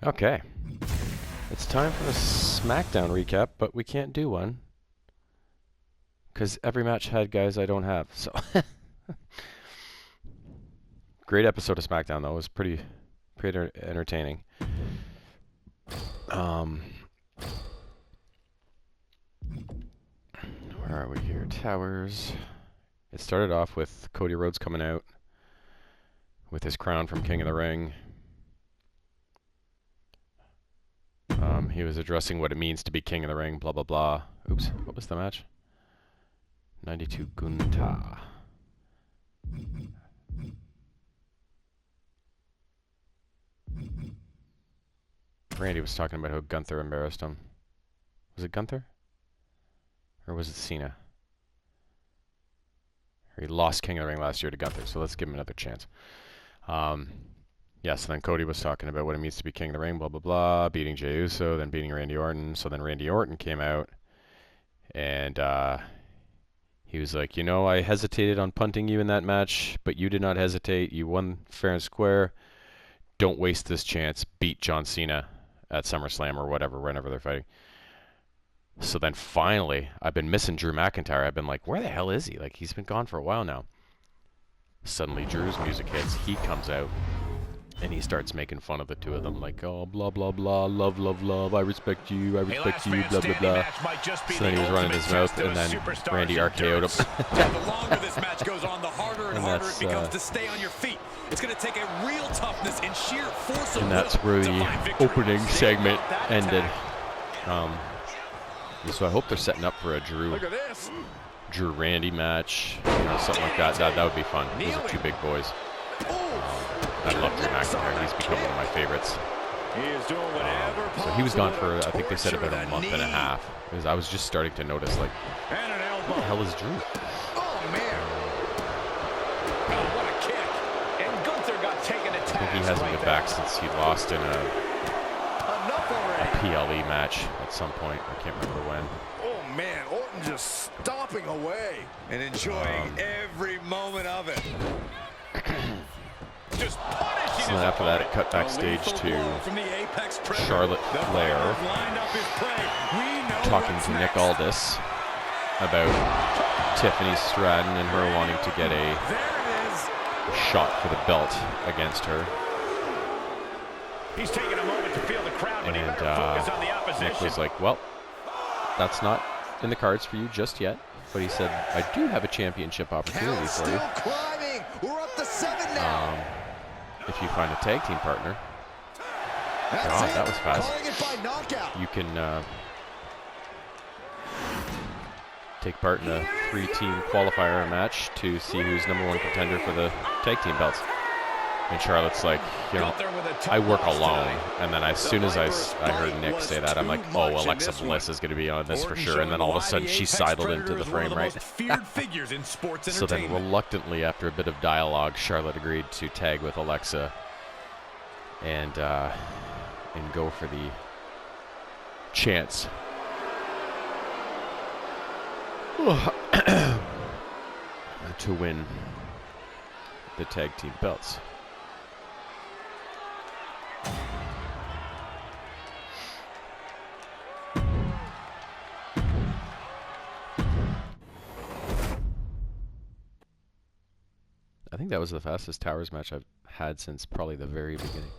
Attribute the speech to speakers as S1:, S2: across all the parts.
S1: Okay. It's time for the SmackDown recap, but we can't do one. Because every match had guys I don't have, so. Great episode of SmackDown, though. It was pretty entertaining. Where are we here? Towers. It started off with Cody Rhodes coming out with his crown from King of the Ring. He was addressing what it means to be King of the Ring, blah, blah, blah. Oops, what was the match? 92 Gunta. Randy was talking about how Gunther embarrassed him. Was it Gunther? Or was it Cena? He lost King of the Ring last year to Gunther, so let's give him another chance. Yeah, so then Cody was talking about what it means to be King of the Ring, blah, blah, blah, beating Jey Uso, then beating Randy Orton. So then Randy Orton came out, and he was like, you know, I hesitated on punting you in that match, but you did not hesitate. You won fair and square. Don't waste this chance. Beat John Cena at SummerSlam or whatever, whenever they're fighting. So then finally, I've been missing Drew McIntyre. I've been like, where the hell is he? Like, he's been gone for a while now. Suddenly, Drew's music hits. He comes out, and he starts making fun of the two of them. Like, oh, blah, blah, blah, love, love, love, I respect you, blah, blah, blah. So then he was running his mouth, and then Randy RKO'd him.
S2: The longer this match goes on, the harder and harder it becomes to stay on your feet. It's going to take a real toughness and sheer force of will.
S1: And that's where the opening segment ended. So I hope they're setting up for a Drew Randy match, you know, something like that. That would be fun. Those are two big boys. I love Drew McIntyre. He's become one of my favorites. So he was gone for, I think they said, about a month and a half. Because I was just starting to notice, like, who the hell is Drew?
S2: Oh, man. What a kick. And Gunther got taken to task.
S1: I think he hasn't been back since he lost in a PLE match at some point. I can't remember when.
S2: Oh, man. Orton just stomping away and enjoying every moment of it. Just
S1: so then after that, it cut backstage to Charlotte Flair talking to Nick Aldis about Tiffany Stratton and her wanting to get a shot for the belt against her.
S2: He's taking a moment to feel the crowd,
S1: and Nick was like, well, that's not in the cards for you just yet. But he said, I do have a championship opportunity for you.
S2: We're up to 7 now.
S1: If you find a tag team partner. God, that was fast. You can take part in a 3-team qualifier match to see who's #1 contender for the tag team belts. And Charlotte's like, you know, I work alone. And then as soon as I heard Nick say that, I'm like, oh, Alexa Bliss is going to be on this for sure. And then all of a sudden, she sidled into the frame, right? So then reluctantly, after a bit of dialogue, Charlotte agreed to tag with Alexa and go for the chance to win the tag team belts. I think that was the fastest Towers match I've had since probably the very beginning.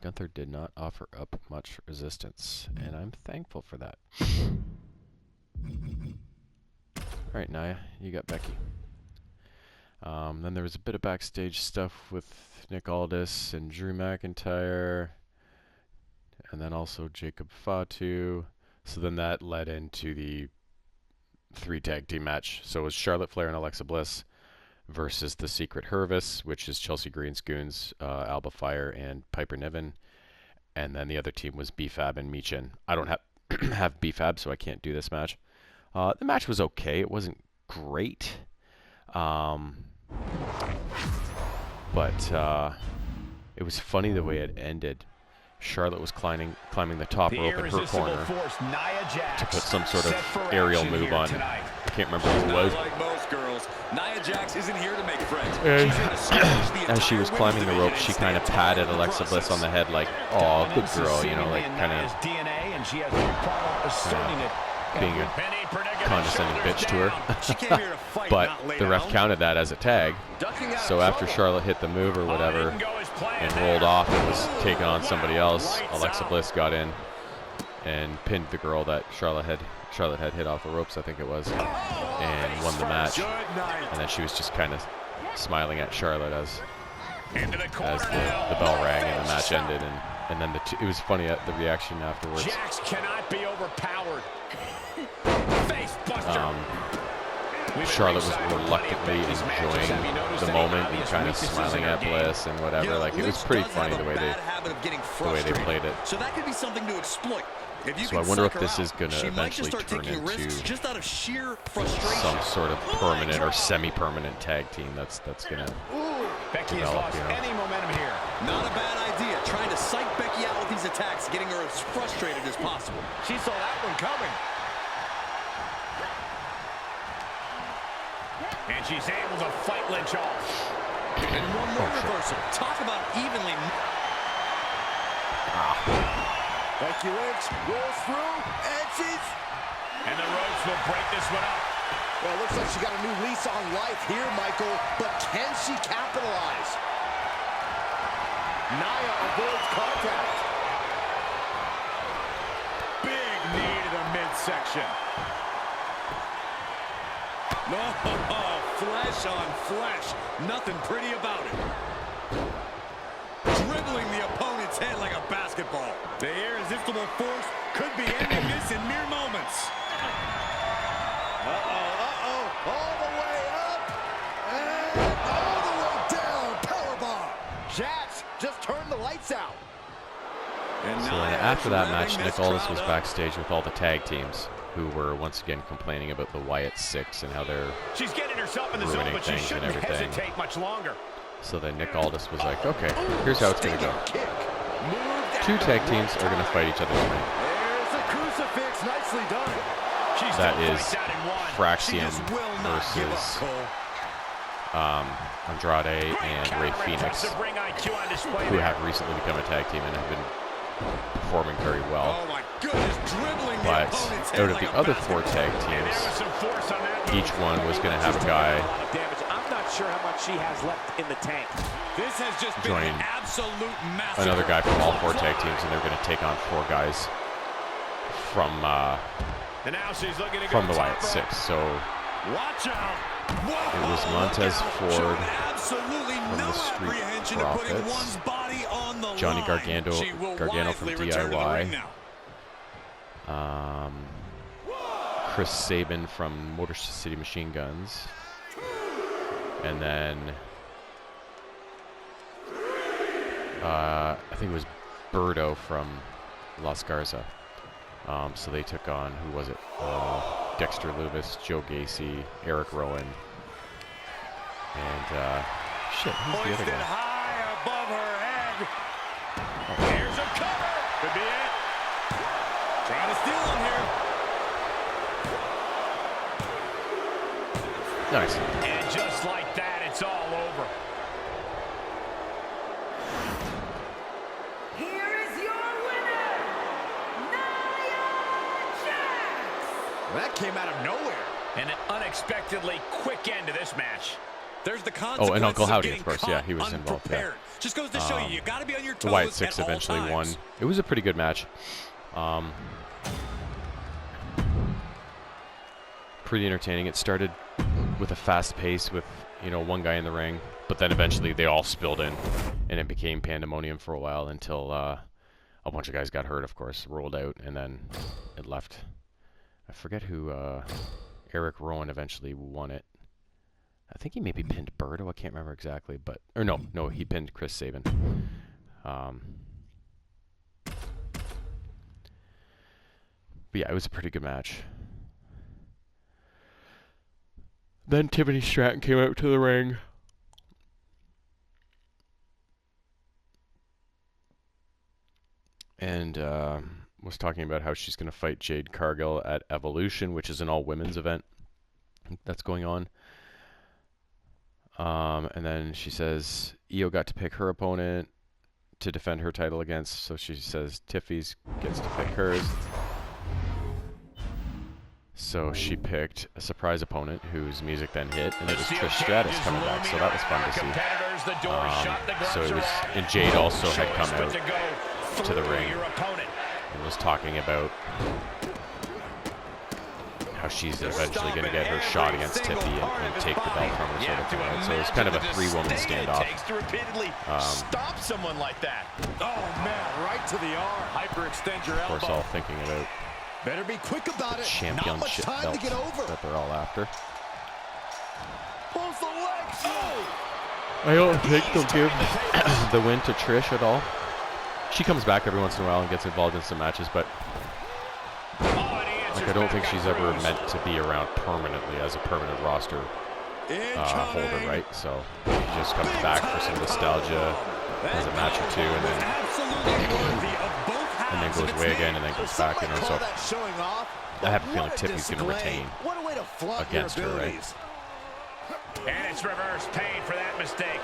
S1: Gunther did not offer up much resistance, and I'm thankful for that. Alright, Nia, you got Becky. Then there was a bit of backstage stuff with Nick Aldis and Drew McIntyre, and then also Jacob Fatu. So then that led into the 3 tag team match. So it was Charlotte Flair and Alexa Bliss versus the Secret Hervis, which is Chelsea Green's Goons, Alba Fire, and Piper Niven. And then the other team was B-Fab and Michin. I don't have B-Fab, so I can't do this match. The match was okay. It wasn't great. But it was funny the way it ended. Charlotte was climbing the top rope in her corner to put some sort of aerial move on. I can't remember who it was.
S2: Like most girls, Nia Jax isn't here to make friends.
S1: And as she was climbing the rope, she kind of patted Alexa Bliss on the head like, "Oh, good girl," you know, like kind of being a condescending bitch to her. But the ref counted that as a tag. So after Charlotte hit the move or whatever and rolled off and was taking on somebody else, Alexa Bliss got in and pinned the girl that Charlotte had hit off the ropes, I think it was, and won the match. And then she was just kind of smiling at Charlotte as the bell rang and the match ended. And then it was funny at the reaction afterwards.
S2: Jax cannot be overpowered.
S1: Charlotte was reluctantly enjoying the moment and kind of smiling at Bliss and whatever. Like, it was pretty funny the way they played it.
S2: So that could be something to exploit.
S1: So I wonder if this is going to eventually turn into
S2: just out of sheer frustration.
S1: some sort of permanent or semi-permanent tag team that's going to develop, you know.
S2: Any momentum here. Not a bad idea. Trying to psych Becky out with these attacks, getting her as frustrated as possible. She saw that one coming. And she's able to fight Lynch off. And one more reversal. Talk about evenly. Becky Lynch rolls through, and she's... And the ropes will break this one up.
S3: Well, it looks like she got a new lease on life here, Michael, but can she capitalize? Nia avoids contact.
S2: Big knee to the midsection. Oh, flesh on flesh. Nothing pretty about it. Dribbling the opponent's head like a basketball. The irresistible force could be ending this in mere moments.
S3: All the way up and all the way down. Powerbomb. Jax just turned the lights out.
S1: And so after that match, Nick Aldis was backstage with all the tag teams, who were once again complaining about the Wyatt Six and how they're ruining things and everything.
S3: Much longer.
S1: So then Nick Aldis was like, "Okay, here's how it's going to go. 2 tag teams are going to fight each other tonight.
S3: There's a crucifix, nicely done.
S1: That is Fraxian versus Andrade and Rey Fenix, who have recently become a tag team and have been performing very well. But out of the other 4 tag teams, each one was going to have a guy
S3: I'm not sure how much she has left in the tank.
S2: This has just
S1: join
S2: been an absolute massacre.
S1: another guy from all 4 tag teams, and they're going to take on 4 guys from the Wyatt Six. So
S2: watch out.
S1: it was Montez Ford from the Street Profits, Johnny Gargano from DIY, Chris Sabin from Motor City Machine Guns, and then I think it was Birdo from Las Garza. So they took on, who was it? Dexter Lumis, Joe Gacy, Eric Rowan, and shit, who's the other guy?
S2: High above her head. Here's a cover. Could be it. Trying to steal him here.
S1: Nice.
S2: And just like that, it's all over.
S3: That came out of nowhere.
S2: And an unexpectedly quick end to this match. There's the consequences.
S1: Oh, and Uncle Howdy, of course. Yeah, he was involved. Yeah.
S2: Just goes to show you got to be on your toes.
S1: The Wyatt Six
S2: at all
S1: eventually
S2: times.
S1: won. It was a pretty good match. Pretty entertaining. It started with a fast pace with, you know, one guy in the ring, but then eventually they all spilled in, and it became pandemonium for a while until a bunch of guys got hurt, of course, rolled out, and then it left. I forget who. Eric Rowan eventually won it. I think he maybe pinned Birdo. I can't remember exactly, but no, he pinned Chris Sabin. But yeah, it was a pretty good match. Then Tiffany Stratton came out to the ring. and was talking about how she's going to fight Jade Cargill at Evolution, which is an all-women's event that's going on. And then she says Io got to pick her opponent to defend her title against, so she says Tiffy's gets to pick hers. So she picked a surprise opponent whose music then hit, and it was Trish Stratus coming back, so that was fun to see. So it was, and Jade also had come out to the ring and was talking about how she's eventually going to get her shot against Tiffy and take the belt from her, sort of thing. Right? So it was kind of a three-woman standoff.
S2: Stop someone like that. Oh man, right to the arm. Hyperextend your elbow.
S1: Of course, all thinking about
S3: better be quick about
S1: the
S3: it.
S1: championship belts that they're all after.
S3: Pulls the legs. Oh!
S1: I don't think they'll give the win to Trish at all. She comes back every once in a while and gets involved in some matches, but like, I don't think she's ever meant to be around permanently as a permanent roster holder, right? So she just comes back for some nostalgia, has a match or two, and then goes away again, and then goes back. You know, so I have a feeling Tiffy's going to retain against her, right?
S2: And it's reverse pain for that mistake.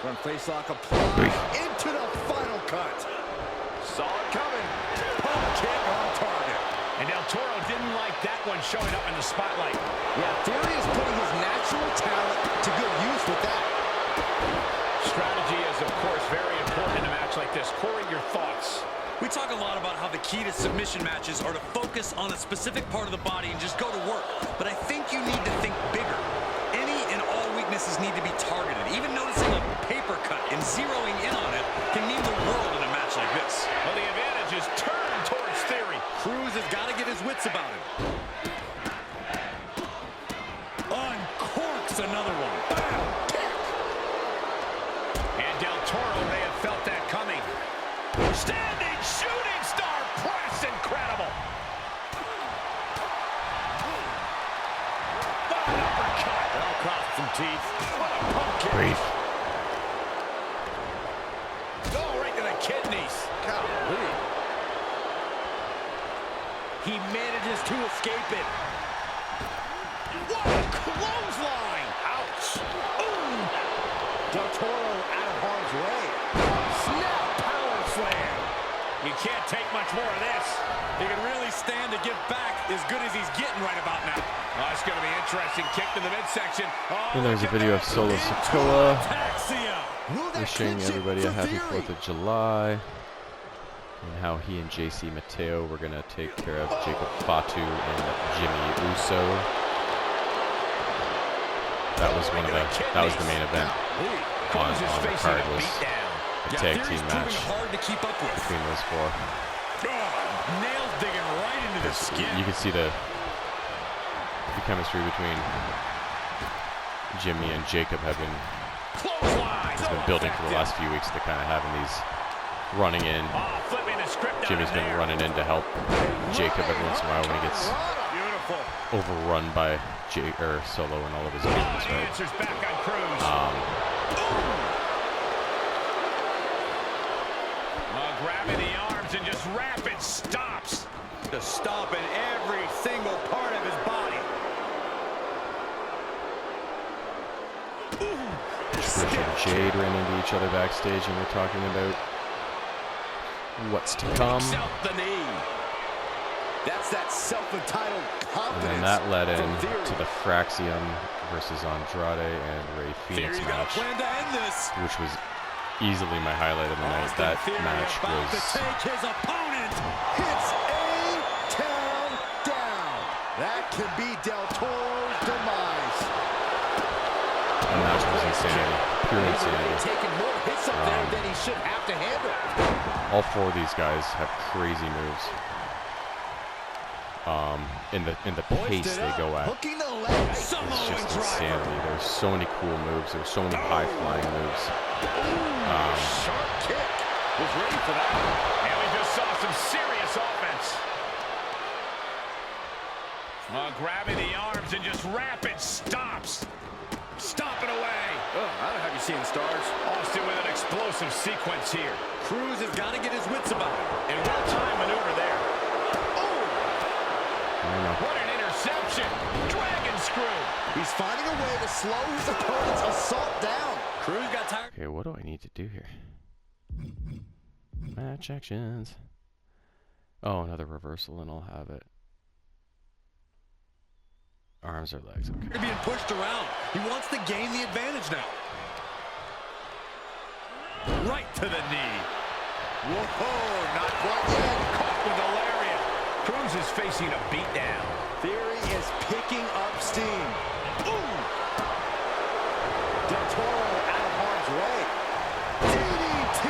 S3: Front face lock applied into the final cut. Saw it coming. Pump kick on target.
S2: And Del Toro didn't like that one showing up in the spotlight.
S3: Yeah, Theory is putting his natural talent to good use with that.
S2: Strategy is, of course, very important in a match like this. Corey, your thoughts?
S4: We talk a lot about how the key to submission matches are to focus on a specific part of the body and just go to work. But I think you need to think bigger. Any and all weaknesses need to be targeted. Even noticing a paper cut and zeroing in on it can mean the world in a match like this.
S2: Well, the advantage is turned towards Theory.
S4: Cruz has got to get his wits about him. Uncorks another one.
S2: And Del Toro may have felt that coming. Standing shooting star press, incredible. What an uppercut. That'll cost some teeth. What a pump kick.
S1: Brief.
S2: Oh, right to the kidneys.
S3: Golly.
S2: He manages to escape it. What a clothesline. Ouch. Ooh.
S3: Del Toro out of harm's way. Snap power slam.
S2: You can't take much more of this.
S4: He can really stand to get back as good as he's getting right about now.
S2: Oh, it's going to be interesting. Kick to the midsection. Oh,
S1: And there's a video of Solo Sikoa
S3: Will that
S1: wishing
S3: clinch it
S1: everybody
S3: for
S1: a happy
S3: Theory?
S1: 4th of July, and how he and JC Mateo were going to take care of Jacob Fatu and Jimmy Uso. That was the main event on the card, was a tag team match between those four.
S2: Nails digging right into the skin.
S1: You can see the chemistry between Jimmy and Jacob has been building for the last few weeks. They're kind of having these running in. Jimmy's been running in to help Jacob every once in a while when he gets overrun by Solo and all of his moves, right?
S2: Grabbing the arms and just rapid stops.
S4: Just stomping every single part of his body.
S1: Trish and Jade ran into each other backstage and we're talking about what's to come.
S4: The knee.
S3: That's that self-entitled confidence.
S1: And then that led into the Fraxium versus Andrade and Rey Fenix match, which was easily my highlight of the night. That match was
S4: take his opponent.
S3: Hits A-Town down. That could be Del Toro's demise.
S1: the match was insanity, pure insanity.
S3: Taking more hits up there than he should have to handle.
S1: All four of these guys have crazy moves. In the pace they go at, it's just insanity. There's so many cool moves. There's so many high-flying moves.
S3: Sharp kick. Was ready for that.
S2: And we just saw some serious offense. Grabbing the arms and just rapid stops. Stomping away.
S3: Oh, I don't know how you
S2: seeing stars.
S4: Austin with an explosive sequence here.
S2: Cruz has got to get his wits about it.
S4: And well-timed maneuver there. Oh! What an interception. Dragon screw.
S3: He's finding a way to slow his opponent's assault down.
S2: Cruz got tired.
S1: Okay, what do I need to do here? Match actions. Oh, another reversal and I'll have it. Arms or legs, okay.
S2: Being pushed around. He wants to gain the advantage now.
S4: Right to the knee.
S3: Whoa, not quite yet.
S4: Caught with the lariat. Cruz is facing a beatdown.
S3: Theory is picking up steam. Boom! Del Toro out of harm's way. DDT!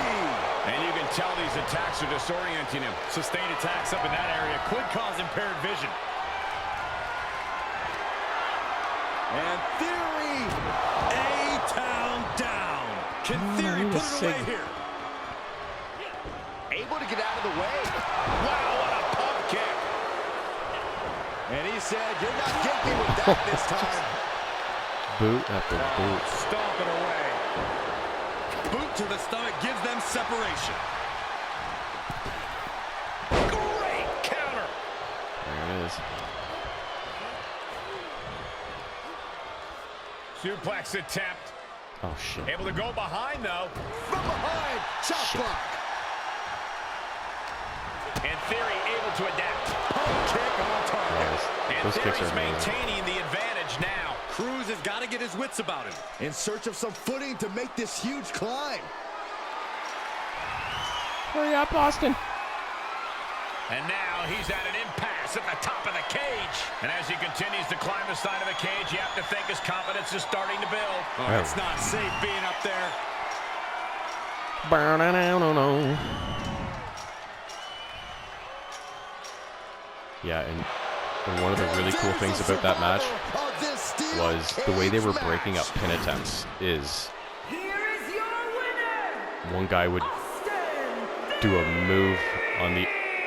S4: And you can tell these attacks are disorienting him. Sustained attacks up in that area could cause impaired vision.
S3: And Theory!
S2: A-Town down. Can Theory put it away here?
S3: Able to get out of the way.
S4: Wow, what a pump kick.
S3: And he said, you're not getting me with that this time.
S1: Boot after boot.
S4: Stomp it away.
S2: Boot to the stomach gives them separation.
S4: Great counter.
S1: There it is.
S4: Suplex attempt.
S1: Oh, shit.
S4: Able to go behind, though.
S3: From behind, chop block.
S4: And Theory able to adapt.
S3: Pump kick on target.
S4: And
S1: Those kicks
S4: Theory's
S1: are amazing.
S4: maintaining the advantage now.
S2: Cruz has got to get his wits about him.
S3: In search of some footing to make this huge climb.
S1: Hurry up, Austin.
S4: And now he's at an impasse at the top of the cage. And as he continues to climb the side of the cage, you have to think his confidence is starting to build.
S2: Oh, it's not safe being up there.
S1: Yeah, and one of the really cool things about that match was the way they were breaking up pin attempts is one guy would do a move on the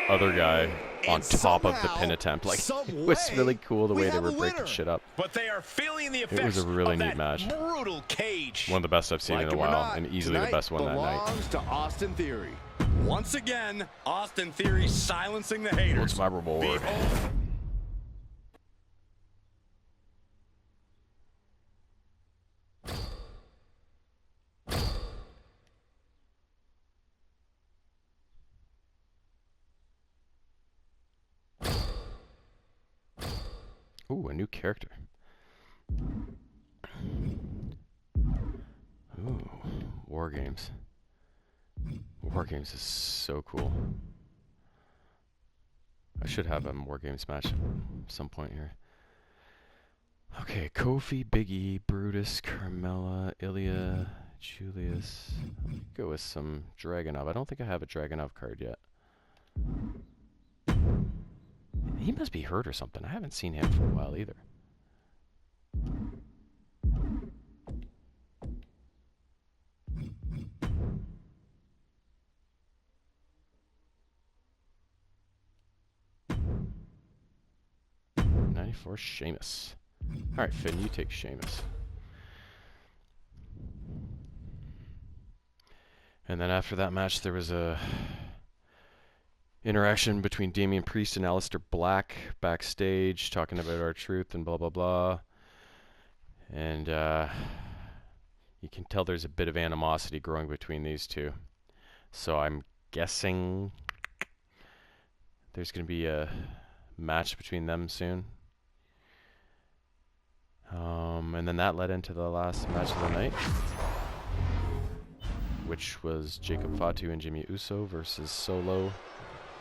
S1: other guy on top of the pin attempt. Like, it was really cool the way they were breaking shit up.
S4: But they are feeling the effects
S1: It was a really
S4: of
S1: neat
S4: that
S1: match.
S4: brutal cage.
S1: One of the best I've seen in a while, and easily the best one that night.
S3: Belongs to Austin Theory.
S2: Once again, Austin Theory silencing the haters.
S1: What's my reward? Ooh, a new character. Ooh, War Games. War Games is so cool. I should have a War Games match at some point here. Okay, Kofi, Big E, Brutus, Carmella, Ilya, Julius. I'll go with some Dragunov. I don't think I have a Dragunov card yet. He must be hurt or something. I haven't seen him for a while either. '94 Sheamus. All right, Finn, you take Sheamus. And then after that match, there was a interaction between Damian Priest and Aleister Black backstage, talking about R-Truth and blah, blah, blah. And you can tell there's a bit of animosity growing between these two. So I'm guessing there's going to be a match between them soon. And then that led into the last match of the night, which was Jacob Fatu and Jimmy Uso versus Solo.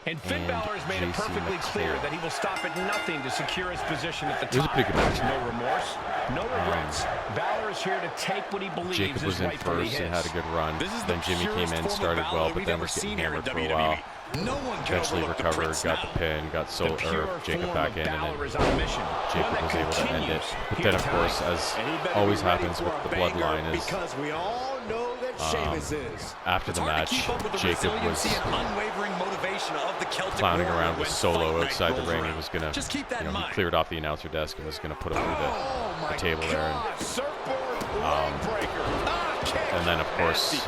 S4: And Finn Balor has made it perfectly clear that he will stop at nothing to secure his position at the top.
S1: It was a pretty good match.
S4: No remorse, no regrets. Balor is here to take what he believes
S1: Jacob was
S4: is
S1: in
S4: rightfully
S1: first
S4: his.
S1: and had a good run.
S2: This is
S1: Then
S2: the
S1: Jimmy came
S2: purest
S1: in,
S2: form of
S1: started
S2: Balor
S1: well,
S2: we've
S1: but then
S2: ever
S1: was getting
S2: seen here
S1: hammered
S2: in
S1: for a
S2: WWE.
S1: while.
S2: No one can
S1: Eventually
S2: overlook the
S1: recovered,
S2: Prince
S1: got
S2: now.
S1: the pin, got
S4: The pure
S1: Jacob
S4: form
S1: back
S4: of
S1: in, and
S4: Balor
S1: then
S4: is on a mission.
S1: Jacob
S4: One that
S1: was able to end it.
S4: continues
S1: But
S4: here
S1: then, of
S4: tonight.
S1: course, as
S3: And he better
S1: always
S3: be ready
S1: happens
S3: for
S1: with
S3: a
S1: the
S3: banger,
S1: bloodline, is
S3: because we all know that Sheamus is.
S1: after
S2: It's
S1: the
S2: hard
S1: match,
S2: to keep up with the
S1: Jacob was
S2: resiliency and unwavering motivation of the Celtic
S1: clowning
S2: Warrior
S1: around with
S2: when
S1: Solo
S2: fight night
S1: outside the
S2: rolls
S1: ring.
S2: around.
S1: He was gonna,
S2: Just keep that in
S1: he
S2: mind.
S1: cleared off the announcer desk and was gonna put him through
S3: Oh
S1: the
S3: my
S1: table there. And,
S3: God, surfboard leg breaker. Ah, kick.
S1: And then, of course,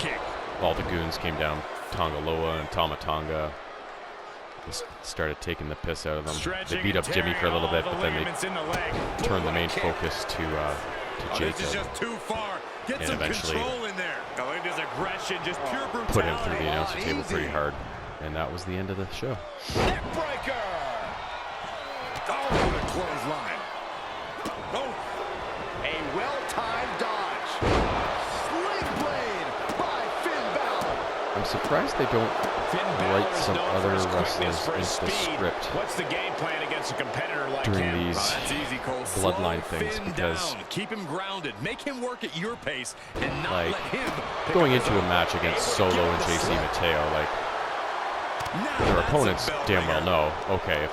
S1: all the goons came down, Tonga Loa and Tama Tonga. Started taking the piss out of them. They beat up Jimmy for a little bit, but then they turned the main focus to Jacob. And eventually put him through the announcer table pretty hard. And that was the end of the show.
S3: Neckbreaker. Oh, what a clothesline. Oh, a well-timed dodge. Sling blade by Finn Balor.
S1: I'm surprised they don't write some other wrestlers into the script
S2: What's the game plan against a competitor like
S1: during
S2: him?
S1: these bloodline things, because
S4: keep him grounded, make him work at your pace, and not
S1: like
S4: let him
S1: going into a match against Solo and JC Mateo, like their opponents damn well know, okay,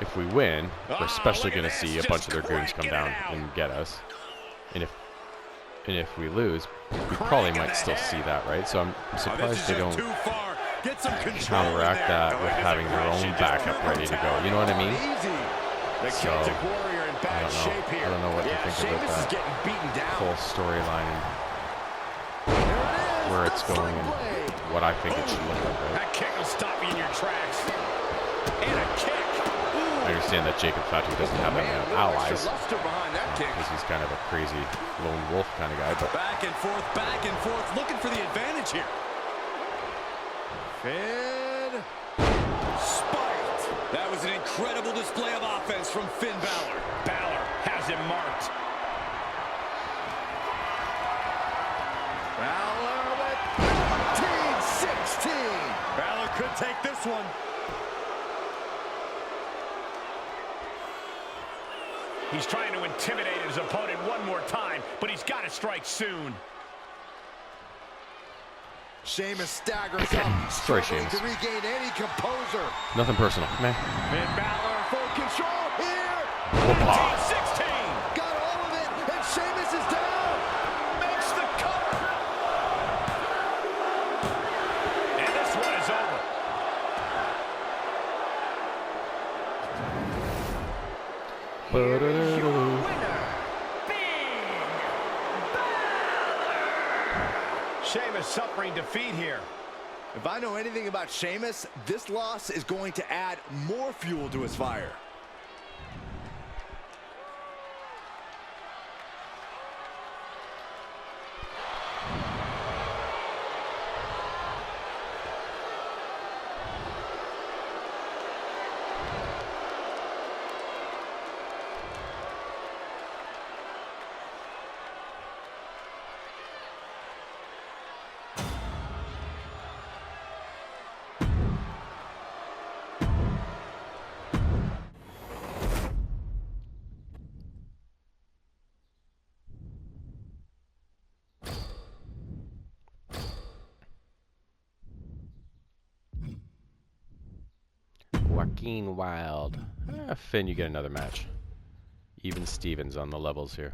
S1: if we win, we're especially going to see a bunch of their goons come down and get us, and if we lose, we probably might still see that, right? So I'm surprised they don't counteract that with having their own backup ready to go. You know what I mean? So I don't know what to think about that whole storyline and where it's going and what I think it should look like. Right?
S2: That kick will stop you in your tracks. And a kick.
S1: I understand that Jacob Fatu doesn't have any allies because he's kind of a crazy lone wolf kind of guy. But
S4: back and forth, looking for the advantage here.
S3: Finn spiked.
S4: That was an incredible display of offense from Finn Balor.
S2: Balor has him marked.
S3: Balor with 19-16.
S2: Balor could take this one. He's trying to intimidate his opponent one more time, but he's got to strike soon.
S3: Sheamus staggers up,
S1: sorry,
S3: struggling
S1: Sheamus.
S3: to regain any composure.
S1: nothing personal, man.
S3: Finn Balor full control here.
S2: 16.
S3: Got all of it, and Sheamus is down.
S2: Makes the cover. And this one is over.
S3: Here's your winner,
S2: Sheamus suffering defeat here.
S3: If I know anything about Sheamus, this loss is going to add more fuel to his fire.
S1: Joaquin Wilde. Finn, you get another match. Even Stevens on the levels here.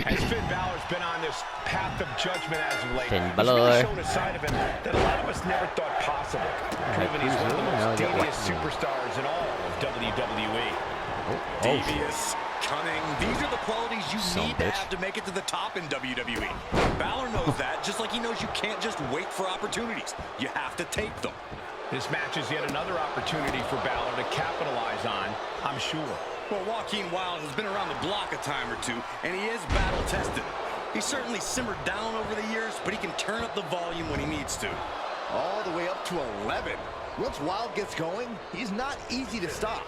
S2: As Finn Balor's been on this path of judgment as of late,
S1: Finn
S2: he's
S1: Balor.
S2: really shown a side of him that a lot of us never thought possible. Proving he's one of the most devious superstars in all of WWE.
S4: Devious, cunning, these are the qualities you need to have to make it to the top in WWE. Balor knows that, just like he knows you can't just wait for opportunities. You have to take them.
S2: This match is yet another opportunity for Balor to capitalize on, I'm sure.
S4: Well, Joaquin Wilde has been around the block a time or two, and he is battle-tested. He's certainly simmered down over the years, but he can turn up the volume when he needs to.
S3: All the way up to 11. Once Wilde gets going, he's not easy to stop.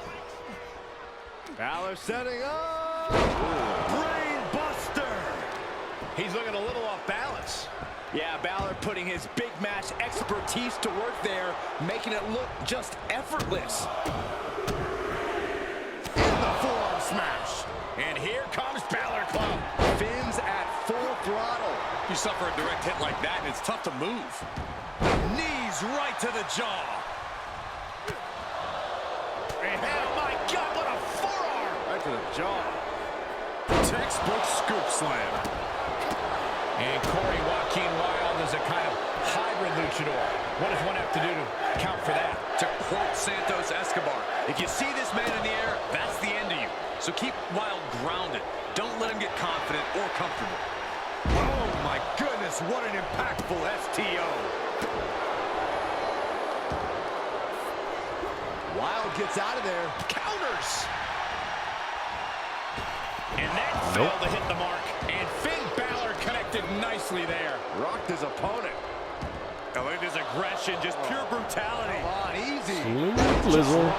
S3: Balor setting up. Brain buster.
S2: He's looking a little off balance.
S3: Yeah, Balor putting his big match expertise to work there, making it look just effortless. In the
S2: suffer a direct hit like that, and it's tough to move. Knees right to the jaw.
S3: And oh my God, what a forearm! Right to the jaw.
S2: Textbook scoop slam.
S4: And Corey Joaquin Wilde is a kind of hybrid luchador. What does one have to do to count for that?
S2: To quote Santos Escobar, if you see this man in the air, that's the end of you. So keep Wilde grounded. Don't let him get confident or comfortable.
S3: Oh my goodness, what an impactful STO. Wilde gets out of there, counters.
S4: And that failed to hit the mark. And Finn Balor connected nicely there.
S3: Rocked his opponent.
S2: Now look at his aggression, just pure brutality.
S3: Come on, easy.
S1: Lizzle.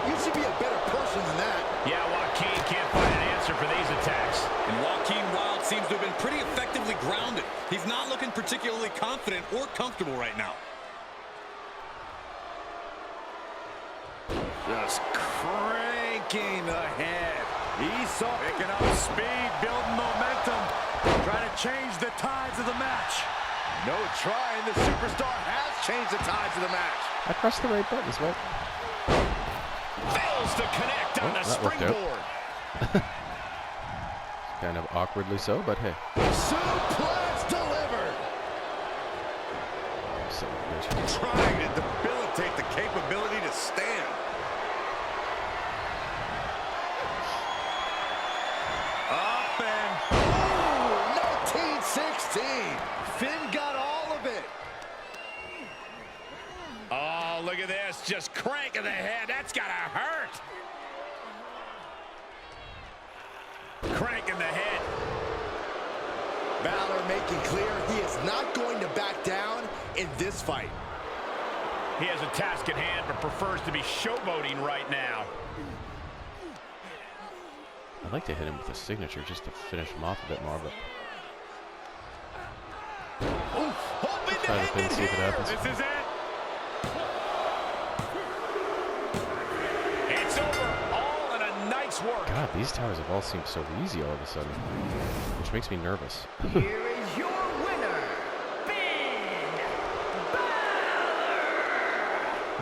S3: You should be a better person than that.
S4: Yeah, Joaquin can't find an answer for these attacks.
S2: And Joaquin Wilde seems to have been pretty effectively grounded. He's not looking particularly confident or comfortable right now.
S3: Just cranking ahead. Picking up speed, building momentum. Trying to change the tides of the match. No trying, the superstar has changed the tides of the match.
S1: I pressed the right buttons, what?
S3: Fails to connect on the
S1: that worked out.
S3: springboard.
S1: Kind of awkwardly so, but hey.
S3: Suplex delivered.
S1: Son of a bitch.
S3: Trying to debilitate the capability to stand. Up and... Ooh, 1916. Finn got all of it.
S4: Oh, look at this. Just cranking the head. That's got to hurt. Cranking the head.
S3: Balor making clear he is not going to back down in this fight.
S4: He has a task at hand, but prefers to be showboating right now.
S1: I'd like to hit him with a signature just to finish him off a bit more, but try the thing, see if it happens.
S4: This is it. It's over. All in a night's work.
S1: God, these towers have all seemed so easy all of a sudden, which makes me nervous.
S5: Here is your winner, Finn Balor!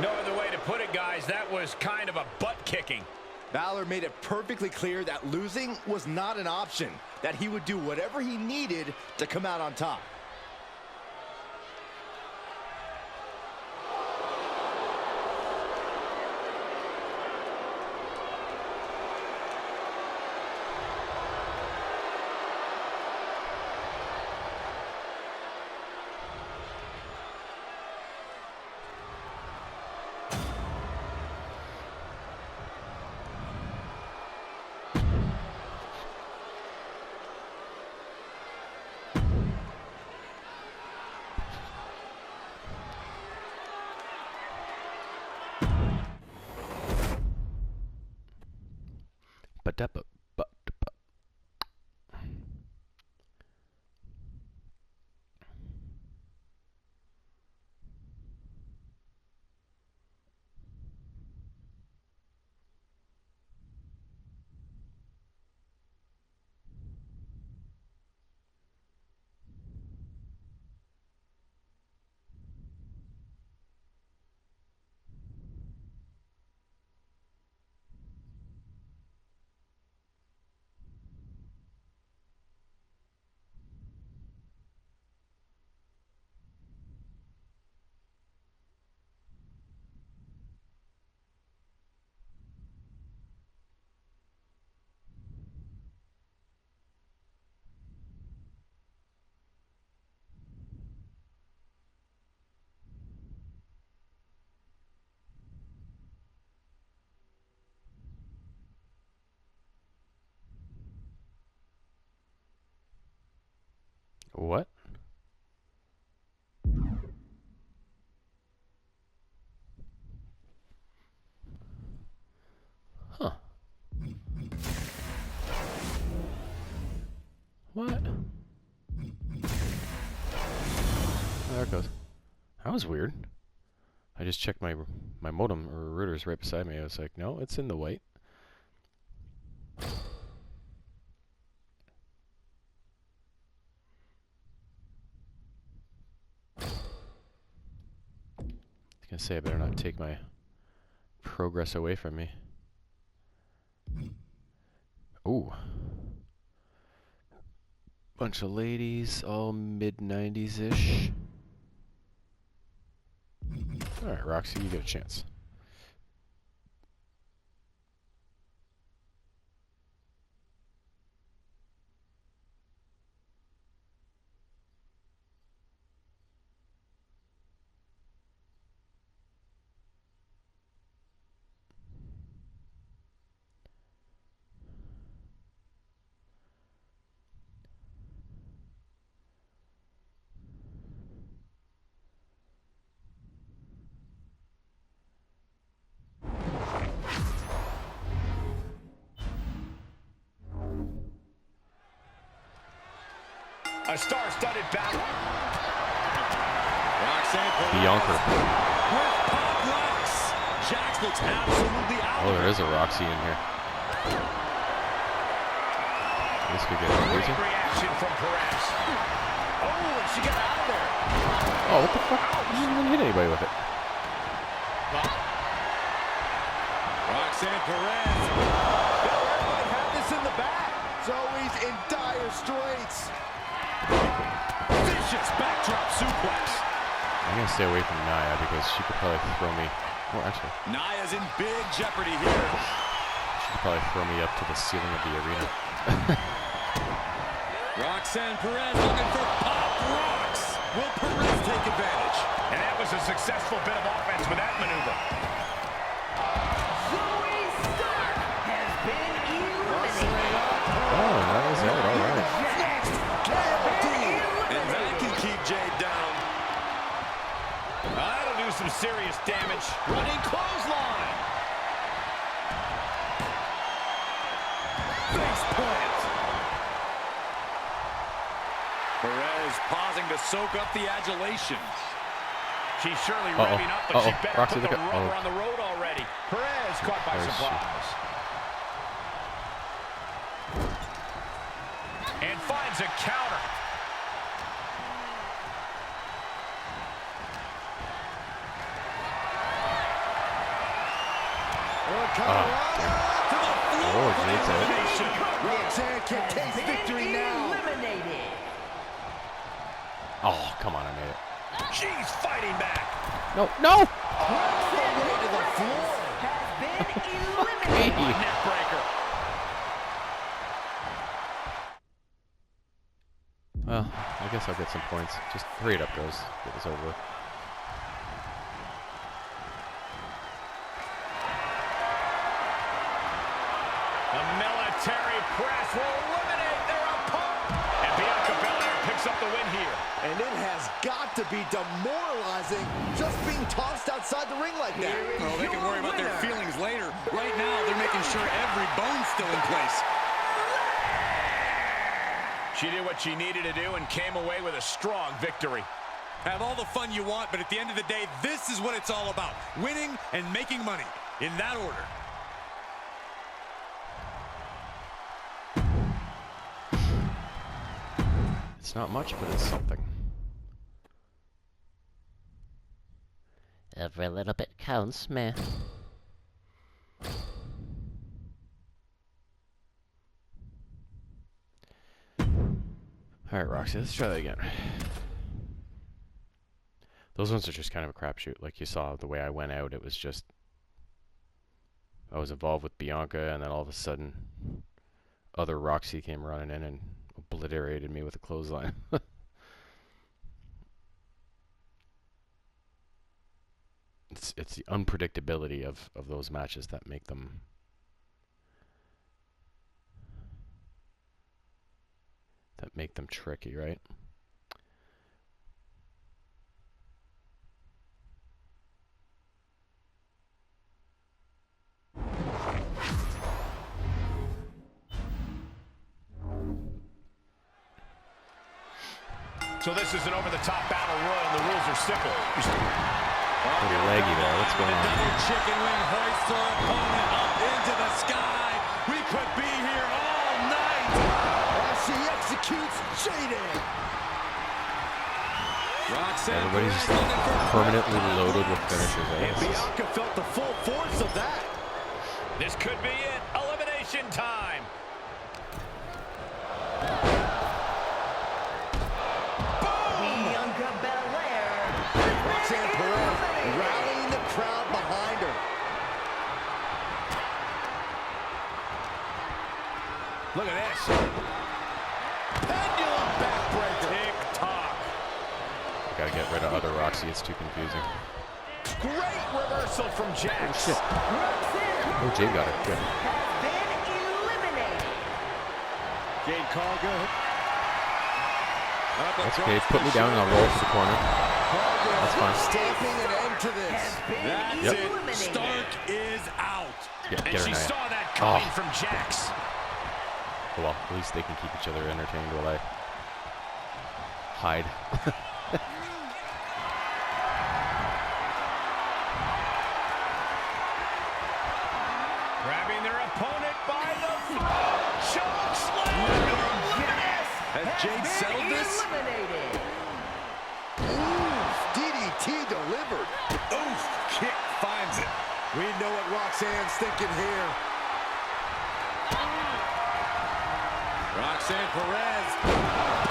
S4: No other way to put it, guys. That was kind of a butt kicking.
S3: Balor made it perfectly clear that losing was not an option, that he would do whatever he needed to come out on top.
S1: What? Huh. What? There it goes. That was weird. I just checked my modem or routers right beside me. I was like, no, it's in the white. was gonna say I better not take my progress away from me. Ooh. Bunch of ladies, all mid-90s-ish. Alright, Roxy, you get a chance.
S3: A star-studded battle.
S1: Bianca.
S4: Jax looks absolutely out.
S1: Oh, there is a Roxy in here. This could get
S3: Great
S1: crazy.
S3: reaction from Perez. Oh, and she got out of there.
S1: Oh, what the fuck? You didn't even hit anybody with it.
S3: Roxanne Perez. Belair might have this in the bag. Zoe's in dire straits. Vicious backdrop suplex.
S1: I'm gonna stay away from Nia because she could probably throw me. Oh, actually,
S4: Nia's in big jeopardy here.
S1: she could probably throw me up to the ceiling of the arena.
S4: Roxanne Perez looking for Pop Rocks. Will Perez take advantage?
S3: And that was a successful bit of offense with that maneuver.
S5: Zoe Stark has been eliminated.
S1: Oh, that was it. All right.
S4: And that can keep Jade down.
S3: That'll do some serious damage.
S4: Running clothesline.
S3: Face plant.
S4: Perez pausing to soak up the adulation.
S3: She's surely revving up, but she better
S1: Roxy,
S3: put
S1: look
S3: the
S1: at-
S3: rubber on the road already. Perez caught by
S1: There's
S3: surprise. And finds a counter.
S1: Oh, Jade's out.
S3: Roxanne can taste victory now.
S5: Eliminated.
S1: Oh, come on, I made it.
S3: She's fighting back.
S1: No, no!
S3: Way to the floor.
S5: Has been eliminated.
S3: Neck breaker.
S1: Well, I guess I'll get some points. Just hurry it up, guys. Get this over with.
S3: A military press will eliminate their opponent. And Bianca Belair picks up the win here.
S6: And it has got to be demoralizing just being tossed outside the ring like that.
S4: Oh, they can worry about their feelings later. Right now, they're making sure every bone's still in place.
S3: She did what she needed to do and came away with a strong victory.
S4: Have all the fun you want, but at the end of the day, this is what it's all about. Winning and making money. In that order.
S1: It's not much, but it's something. Every little bit counts, man. Alright, Roxy, let's try that again. Those ones are just kind of a crapshoot. Like you saw, the way I went out, it was just... I was involved with Bianca, and then all of a sudden, other Roxy came running in and obliterated me with a clothesline. It's the unpredictability of those matches that make them tricky, right?
S3: So this is an over-the-top battle royal, and the rules are simple.
S1: Pretty leggy there. What's going on?
S4: Double chicken wing hoists our opponent up into the sky. We could be here all night.
S6: As she executes Jaden.
S1: Everybody's just permanently loaded with finishers.
S3: And Bianca felt the full force of that.
S2: This could be it. Elimination time.
S5: Bianca Belair.
S6: Roxanne Perez rallying the crowd behind her.
S3: Look at this. Pendulum backbreaker. Tick-tock.
S1: Gotta get rid of other Roxy. It's too confusing.
S3: Great reversal from Jax.
S1: Shit. Oh, Jade got it. Good.
S5: Been eliminated.
S3: Jade Cargill.
S1: That's okay. Put me down and I'll roll to the corner. That's fine.
S6: Stamping an end to this.
S3: That's
S1: Yep.
S3: it.
S5: Eliminated.
S3: Stark is out.
S1: Get
S2: And
S1: her
S2: she
S1: now.
S2: saw that coming
S1: Oh.
S2: from Jax.
S1: Oh, well, at least they can keep each other entertained while I hide.
S2: Grabbing their opponent by the throat. Choke slam.
S3: Has Jade settled this?
S5: Eliminated.
S6: Ooh, DDT delivered.
S3: Oof, kick finds it.
S6: We know what Roxanne's thinking here.
S3: Roxanne Perez.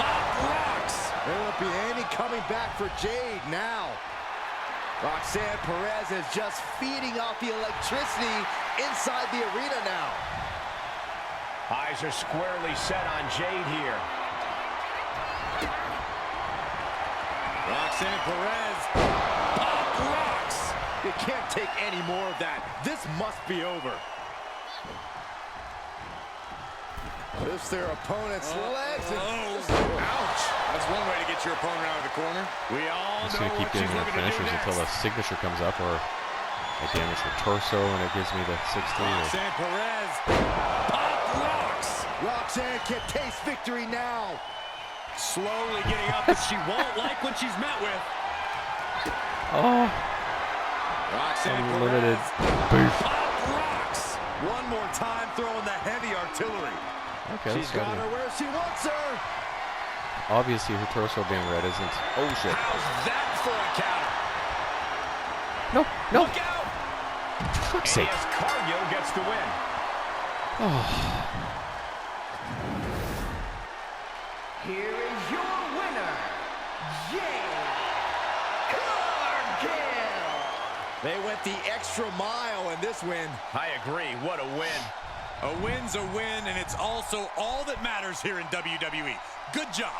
S3: Pop rocks.
S6: There won't be any coming back for Jade now. Roxanne Perez is just feeding off the electricity inside the arena now.
S2: Eyes are squarely set on Jade here.
S3: Roxanne Perez. Pop rocks. You can't take any more of that. This must be over.
S6: Lifts their opponent's legs.
S3: Ouch.
S2: That's one way to get your opponent out of the corner.
S3: We all
S1: I'm just
S3: know
S1: gonna keep
S3: what she's
S1: getting the
S3: looking to do
S1: finishers until the
S3: next.
S1: signature comes up, or I damage her torso and it gives me the 6-3.
S3: Roxanne Perez. Pop rocks.
S6: Roxanne can taste victory now.
S3: Slowly getting up, but she won't like what she's met with.
S1: Oh,
S3: Roxanne
S1: unlimited
S3: Perez.
S1: boof.
S3: Pop rocks. One more time throwing the heavy artillery.
S1: Okay,
S6: She's
S1: let's go.
S6: got her where she wants her.
S1: Obviously, her torso being red isn't. Oh shit!
S3: How's that for a counter?
S1: No, no!
S3: Look out.
S1: For fuck's sake!
S2: Yes, Cargill gets the win.
S5: Here is your winner, Jade Cargill.
S6: They went the extra mile in this win.
S2: I agree. What a win.
S4: A win's a win, and it's also all that matters here in WWE. Good job.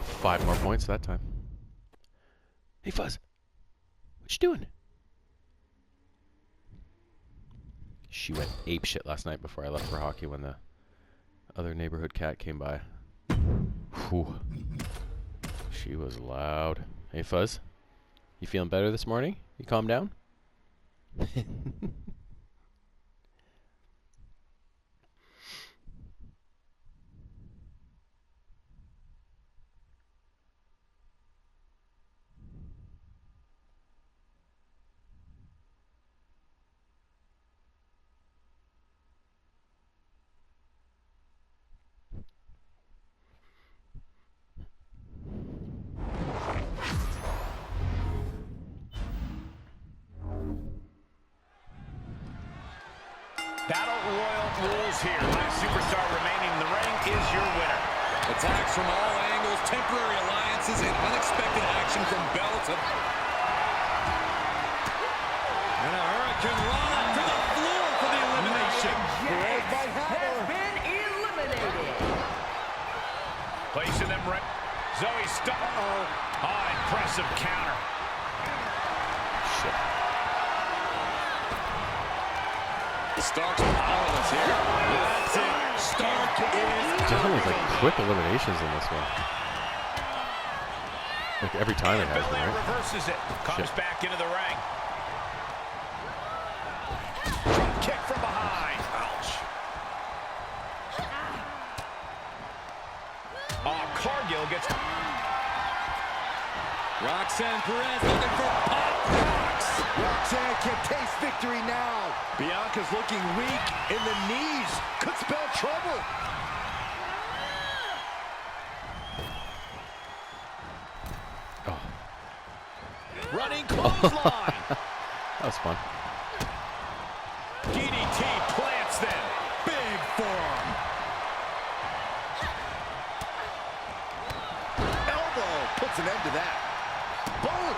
S1: Five more points that time. Hey Fuzz, what you doing? She went apeshit last night before I left for hockey when the other neighborhood cat came by. Whew. She was loud. Hey Fuzz, you feeling better this morning? You calm down?
S2: rules here. Last superstar remaining in the ring is your winner.
S4: Attacks from all angles, temporary alliances, and unexpected action from bell to...
S3: And a hurricane run to the floor for the elimination.
S6: Perez might have
S5: Has
S6: her.
S5: been eliminated.
S2: Placing them right. Zoe stuck. Oh, impressive counter.
S1: Shit.
S3: Stark's powerless here. That's it. Stark is
S1: Definitely like quick eliminations in this one. Like every time it has been,
S2: Belair
S1: right?
S2: reverses it. Comes
S1: Shit.
S2: back into the ring. Drop kick from behind. Ouch. Oh, Cargill gets...
S4: Roxanne Perez looking for pop rocks.
S6: Roxanne can taste victory now. Bianca's looking weak in the knees. Could spell trouble.
S1: Oh.
S3: Running clothesline.
S1: That was fun.
S3: DDT plants them. Big forearm. Elbow puts an end to that. Boom.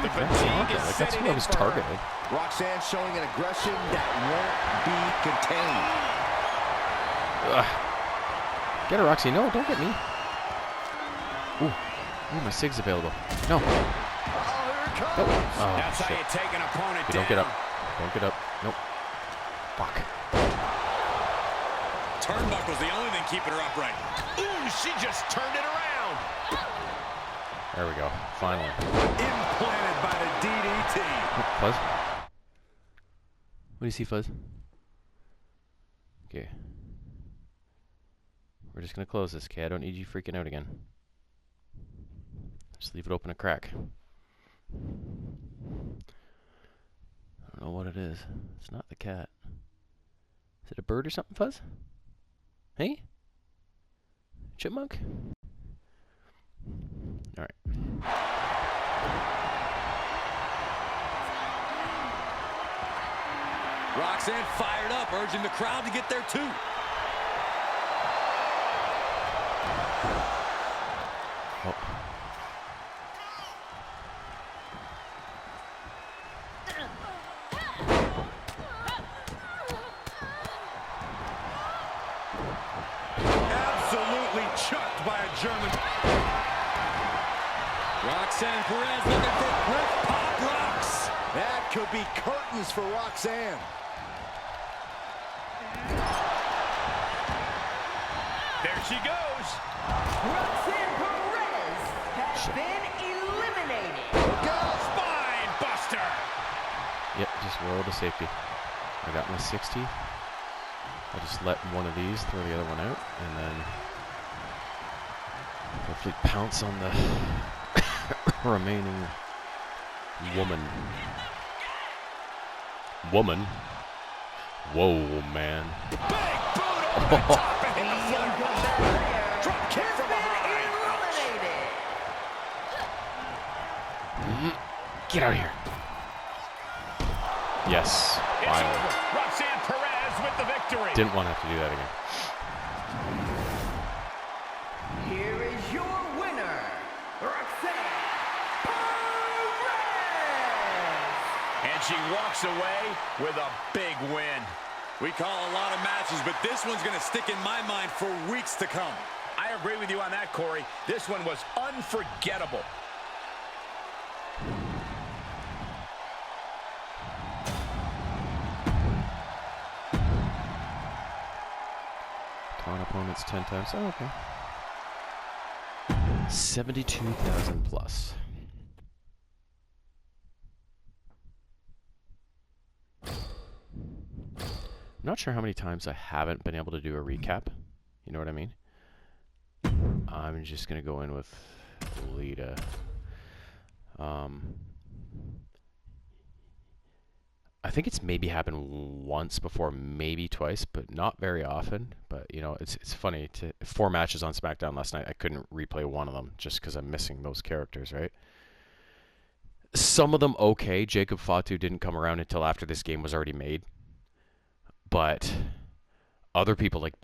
S1: The fatigue is that's who I was targeting.
S6: Roxanne showing an aggression that won't be contained.
S1: Ugh. Get her, Roxy. No, don't get me. Ooh, my SIG's available. No.
S3: Oh, here it comes.
S1: Nope. Oh,
S3: That's
S1: shit.
S3: how you take an opponent
S1: Okay,
S3: down.
S1: don't get up. Don't get up. Nope. Fuck.
S4: Turnbuckle's the only thing keeping her upright.
S3: Ooh, she just turned it around.
S1: There we go. Finally.
S3: Implanted by the DDT.
S1: Oh, Fuzz. What do you see, Fuzz? Okay. We're just gonna close this, okay? I don't need you freaking out again. Just leave it open a crack. I don't know what it is. It's not the cat. Is it a bird or something, Fuzz? Hey? Chipmunk? Alright.
S4: Roxanne fired up, urging the crowd to get there too.
S1: Oh.
S3: Absolutely chucked by a German.
S4: Roxanne Perez looking for quick pop rocks.
S6: That could be curtains for Roxanne.
S3: There she goes.
S5: Roxanne Perez has been eliminated.
S3: Spine buster.
S1: Yep, just roll to safety. I got my 60. I'll just let one of these throw the other one out, and then hopefully pounce on the remaining woman. Woman? Whoa, man.
S3: Big boot over the top and hit the floor. Drop kick from behind.
S5: Eliminated.
S1: Get out of here. Yes,
S3: It's
S1: finally.
S3: over. Roxanne Perez with the victory.
S1: Didn't want to have to do that again.
S5: Here is your winner, Roxanne Perez.
S3: And she walks away with a big win.
S4: We call a lot of matches, but this one's going to stick in my mind for weeks to come.
S3: I agree with you on that, Corey. This one was unforgettable.
S1: Taunt opponents 10 times. Oh, okay. 72,000 plus. I'm not sure how many times I haven't been able to do a recap. You know what I mean? I'm just going to go in with Lita. I think it's maybe happened once before, maybe twice, but not very often. But, you know, it's funny. 4 matches on SmackDown last night, I couldn't replay one of them just because I'm missing those characters, right? Some of them okay. Jacob Fatu didn't come around until after this game was already made. But other people, like,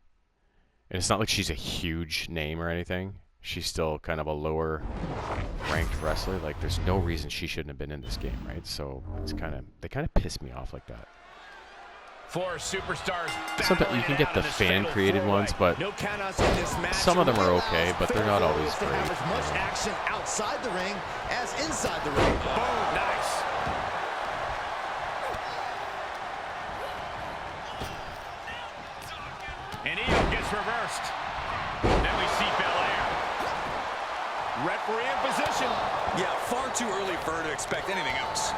S1: and it's not like she's a huge name or anything. She's still kind of a lower ranked wrestler. Like, there's no reason she shouldn't have been in this game, right? So it's they kind of piss me off like that.
S3: 4 superstars.
S1: Sometimes you can get the fan created ones, but
S6: No countouts in this match.
S1: some of them are okay, but they're not always
S6: To
S1: great.
S6: have as much action outside the ring as inside the ring.
S3: Boom, nice. And Io gets reversed. Then we see Belair. Referee in position.
S4: Yeah, far too early for her to expect anything else.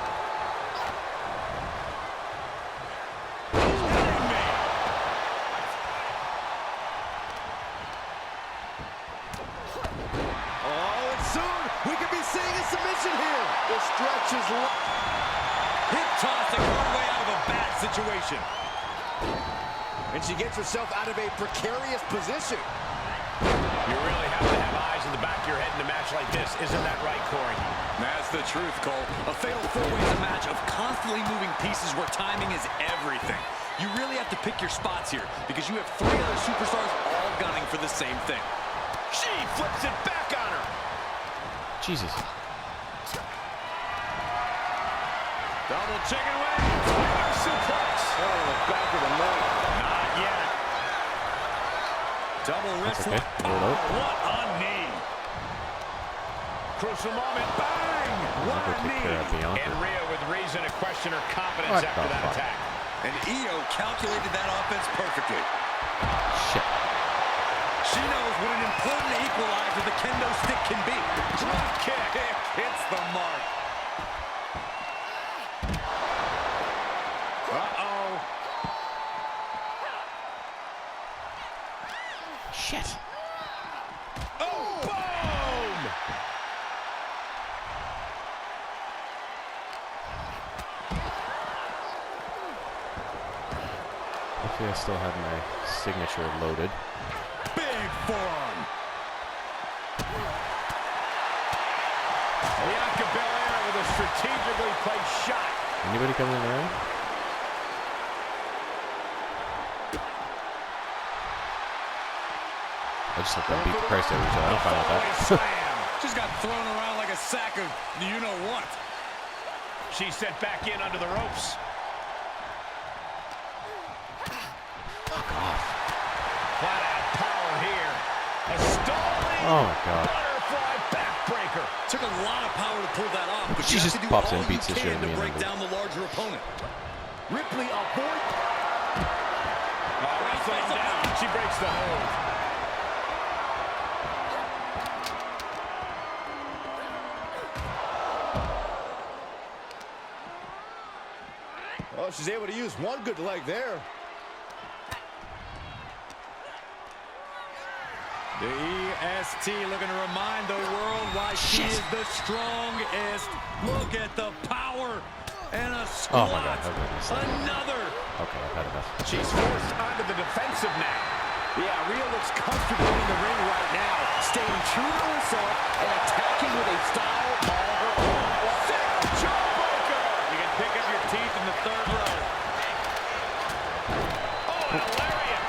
S3: situation.
S6: And she gets herself out of a precarious position.
S3: You really have to have eyes in the back of your head in a match like this. Isn't that right, Corey?
S2: That's the truth, Cole.
S4: A fatal four-way is a match of constantly moving pieces where timing is everything. You really have to pick your spots here because you have 3 other superstars all gunning for the same thing.
S3: She flips it back on her.
S1: Jesus.
S3: Double chicken wing. Tiger suplex.
S6: Oh, the back of the neck.
S3: Not yet. Double wrist
S1: okay.
S3: lock. Oh, what a knee. Crucial moment. Bang. What a
S1: Take care of
S3: knee.
S1: Bianca.
S3: And Rhea with reason to question her confidence
S1: What
S3: after
S1: the
S3: that
S1: fuck?
S3: attack.
S2: And Io calculated that offense perfectly.
S1: Shit.
S4: She knows what an important equalizer the kendo stick can be.
S3: Drop kick.
S2: Hits the mark.
S3: Uh-oh.
S1: Shit.
S3: Oh, boom!
S1: Hopefully I still have my signature loaded.
S3: Big forearm. Bianca Belair with a strategically placed shot.
S1: Anybody coming in there? I just let them beat the Christ out of each other. I'm fine with that.
S3: Slam.
S2: Just got thrown around like a sack of you-know-what.
S3: She's sent back in under the ropes. Flat out power here. A stalling
S1: Oh my god.
S3: butterfly backbreaker.
S4: Took a lot of power to pull that off, but
S1: She
S4: you have
S1: just
S4: to do
S1: pops in
S4: all
S1: and beats
S4: you
S1: the shit
S4: can
S1: out of
S4: to
S1: me and
S4: break
S1: then
S4: down the larger opponent.
S6: Ripley avoid.
S3: Wrestling down. She breaks the hold.
S6: Oh, she's able to use one good leg there.
S2: The EST looking to remind the world why she is the strongest. Look at the power and a
S1: Oh
S2: squat.
S1: my god. Okay,
S2: Another.
S1: okay, I've had enough.
S3: She's forced onto the defensive now.
S6: Yeah, Rhea looks comfortable in the ring right now, staying true to herself and attacking with a style all her own.
S3: Jawbreaker. You can pick up your teeth in the third row. Oh, and a lariat.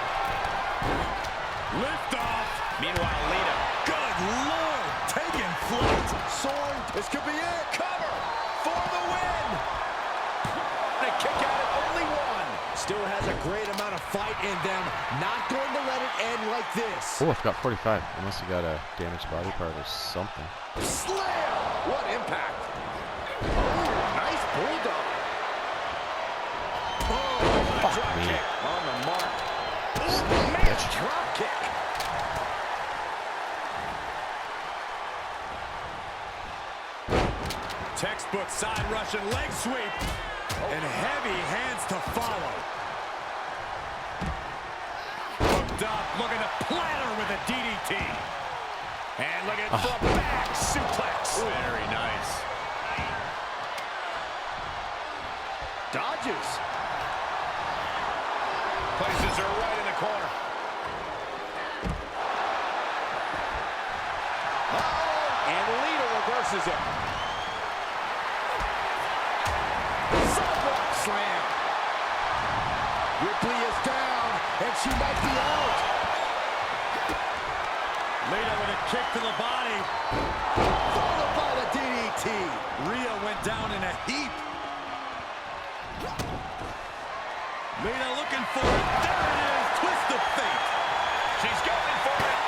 S2: Lift off.
S3: Meanwhile, Lita.
S2: Good Lord. Taking flight.
S6: Soaring, this could be it.
S3: Cover for the win. A kick out at only one.
S6: Still has a great amount of fight in them. Not going to let it end like this.
S1: Oh, I've got 45. Unless you got a damaged body part or something.
S6: Slam! What impact. Oh, nice bulldog.
S3: Oh,
S1: Fuck
S3: drop
S1: me.
S3: kick on the mark.
S6: Man, drop kick.
S2: Textbook side Russian leg sweep. And heavy hands to follow. Hooked up, looking to platter with a DDT.
S3: And look at the back suplex.
S2: Very nice.
S6: Dodges.
S3: Places her right in the corner.
S6: And Lita reverses it. Sidewalk slam. Ripley is down, and she might be out.
S2: Lita with a kick to the body.
S6: Followed by the DDT.
S2: Rhea went down in a heap. Lita looking for it. There it is. Twist of fate.
S3: She's going for it.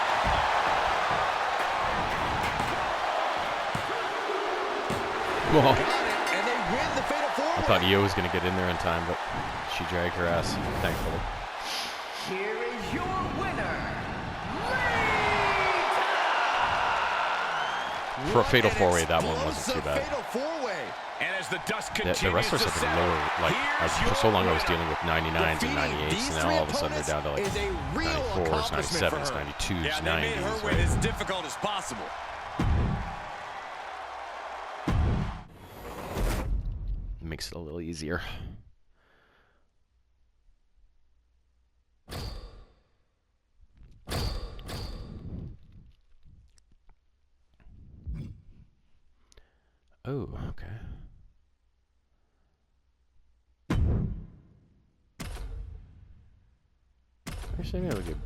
S1: Whoa.
S6: Got it, and they win the Fatal
S1: I
S6: Four-Way.
S1: thought Io was going to get in there in time, but she dragged her ass, thankfully.
S5: Here is your winner,
S1: For a fatal
S6: And
S1: four-way, that one wasn't
S6: explosive
S1: too bad.
S6: Fatal Four-Way.
S3: And as the dust
S1: The
S3: continues
S1: wrestlers
S3: to
S1: have been
S3: settle,
S1: lower, like,
S3: here's
S1: for so
S3: your
S1: long I was
S3: winner.
S1: dealing with 99s and
S6: Defeating
S1: 98s,
S6: these
S1: and now
S6: three
S1: all of a sudden they're down to like
S6: opponents is a real
S1: 94s,
S6: accomplishment for
S1: 97s,
S6: her.
S1: 92s,
S2: Yeah, they made her
S1: 90s,
S2: win
S1: right?
S2: as difficult as possible.
S1: Makes it a little easier. Oh, okay. Actually, maybe I'll give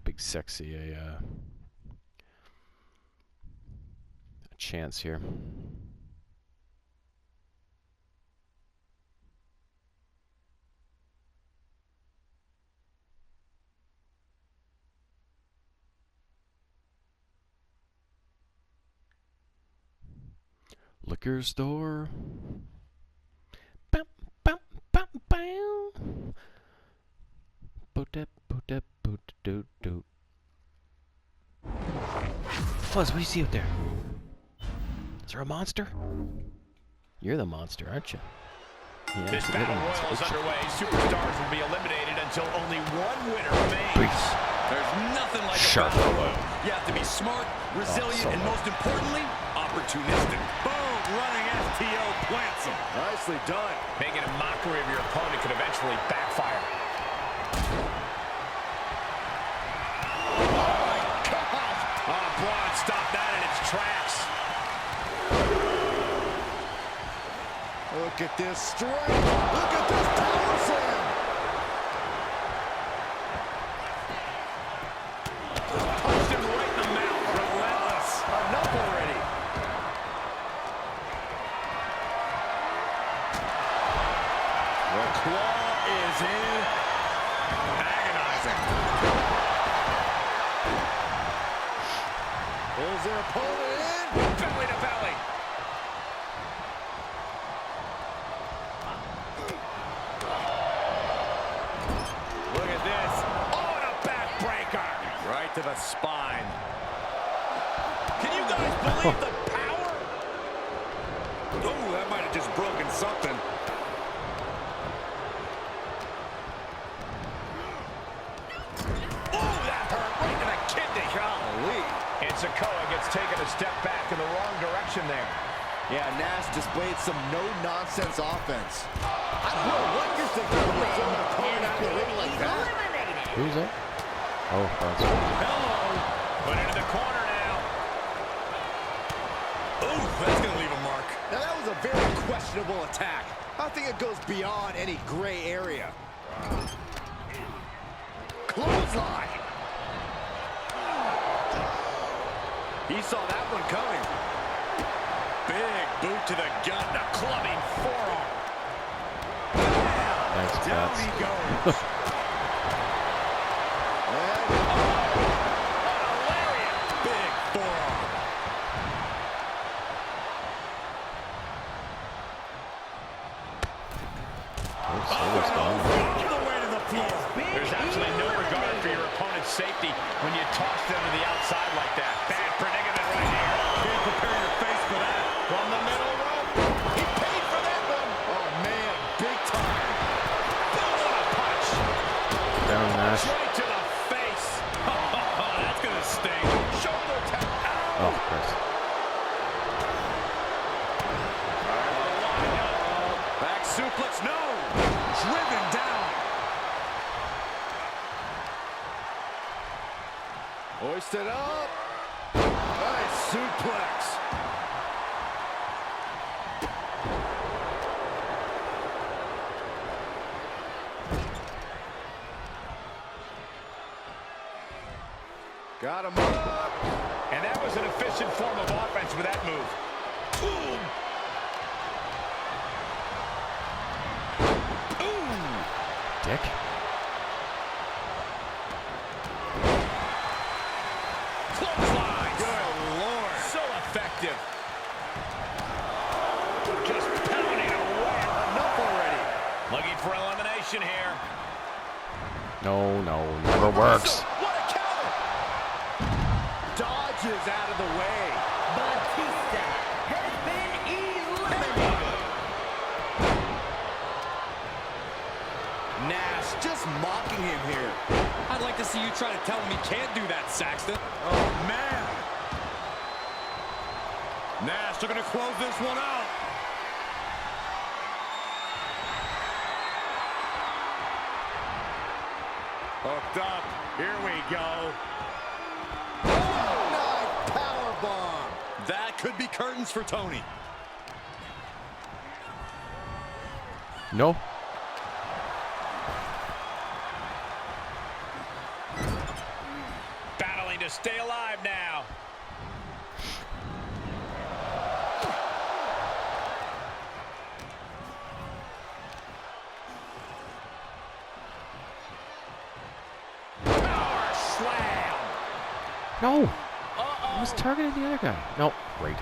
S1: Big Sexy a chance here. Liquor store. Bam, bam, bam, bam. Bo-dep, bo-dep, bo-do-do-do. Fuzz, what do you see out there? Is there a monster? You're the monster, aren't you? Yeah,
S2: This
S1: you're the
S2: battle
S1: monster,
S2: royal is
S1: aren't you?
S2: underway. Superstars will be eliminated until only one winner remains.
S4: There's nothing like
S1: Sharp
S4: a battle
S1: elbow.
S4: royal. You have to be smart, resilient,
S1: so
S4: and
S1: low.
S4: most importantly, opportunistic.
S3: Boom, running STO plants him. Nicely done.
S2: Making a mockery of your opponent could eventually backfire.
S3: Oh, Braun stopped that in its tracks. Look at this strength. Look at this power slam.
S2: Punched him right in the mouth.
S3: Relentless. Enough already. The claw is in. Agonizing. Pulls their opponent in.
S2: Belly to belly.
S3: Look at this. Oh, and a backbreaker. Right to the spine.
S2: Can you guys believe the power?
S3: Oh, that might have just broken something.
S2: Ooh, that hurt right to the kidney.
S3: Golly.
S2: And Sikoa gets taken a step back in the wrong direction there.
S6: Yeah, Nash displayed some no-nonsense offense. I don't know what you're thinking when you're throwing an opponent out of the ring like that.
S5: Eliminated.
S1: Who's that? Oh, that's
S2: Hello. Put into the corner now.
S4: Ooh, that's going to leave a mark.
S6: Now that was a very questionable attack. I think it goes beyond any gray area. Clothesline.
S3: He saw that one coming. Big boot to the gut, a clubbing forearm.
S1: Thanks,
S3: Down
S1: Pats.
S3: he goes. And, a lariat. Big forearm.
S1: Oh, Silver's gone.
S3: All the way to the floor.
S2: There's absolutely no regard for your opponent's safety when you toss them to the outside like that. Bad predicament right here.
S3: Can't prepare your face for that.
S2: From the middle rope. He paid for that one.
S6: Oh, man, big time.
S2: Boom, what a punch.
S1: Down Nash.
S2: Right to the face. That's going to sting. Shoulder tap. Ow.
S1: Oh, Chris.
S3: Back suplex, no. Driven down.
S6: Hoisted up. Nice suplex. Got him up.
S2: And that was an efficient form of offense with that move. Boom.
S1: Dick.
S2: Clothesline. Good Lord. So effective. Just pounding away.
S6: Enough already.
S2: Looking for elimination here.
S1: No, never works.
S2: What a counter.
S6: Dodges out of the way.
S5: Batista has been eliminated.
S6: Nash just mocking him here.
S4: I'd like to see you try to tell him he can't do that, Saxton.
S3: Oh, man. Nash looking to close this one out. Hooked up. Here we go.
S6: Nice powerbomb.
S3: That could
S2: could be curtains for Tony.
S1: No.
S3: Battling to stay alive now. Power slam.
S1: No. I was targeting the other guy. No. Great.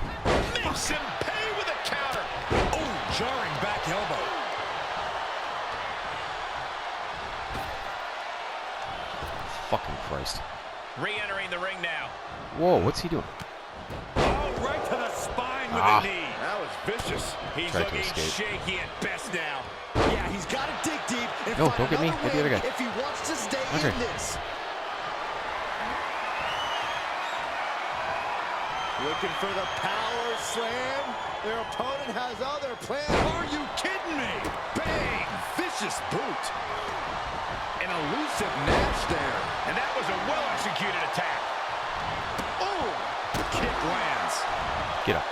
S3: Makes him pay with a counter. Oh, jarring back elbow.
S1: Fucking Christ.
S3: Re-entering the ring now.
S1: Whoa, what's he doing?
S3: Oh, right to the spine with
S1: Ah.
S3: a knee. That was vicious. He's
S1: Tried to
S3: looking
S1: escape.
S3: shaky at best now.
S6: Yeah, he's got to dig deep and
S1: No,
S6: find
S1: don't get me.
S6: another
S1: Get the other
S6: win
S1: guy.
S6: if he wants to stay
S1: Andre.
S6: in this. Looking for the power slam. Their opponent has other plans.
S3: Are you kidding me? Bang! Vicious boot.
S6: An elusive match there.
S3: And that was a well-executed attack. Oh! Kick lands.
S1: Get up.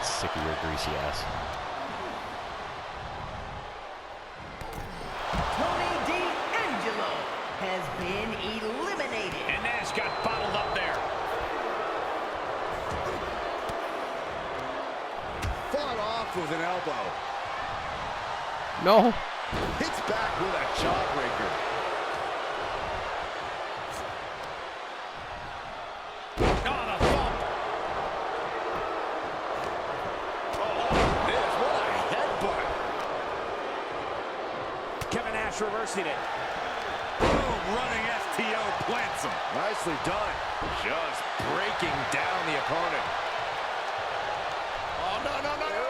S1: Sick of your greasy ass.
S5: Tony D'Angelo has been eliminated.
S3: And Nash got bottled up there.
S6: Fought off with an elbow.
S1: No.
S6: Hits back with a jawbreaker.
S3: On a thump. Oh, this, what a headbutt. Kevin Nash reversing it. Boom, running STO plants him.
S6: Nicely done.
S3: Just breaking down the opponent.
S6: Oh, no, no, no, no.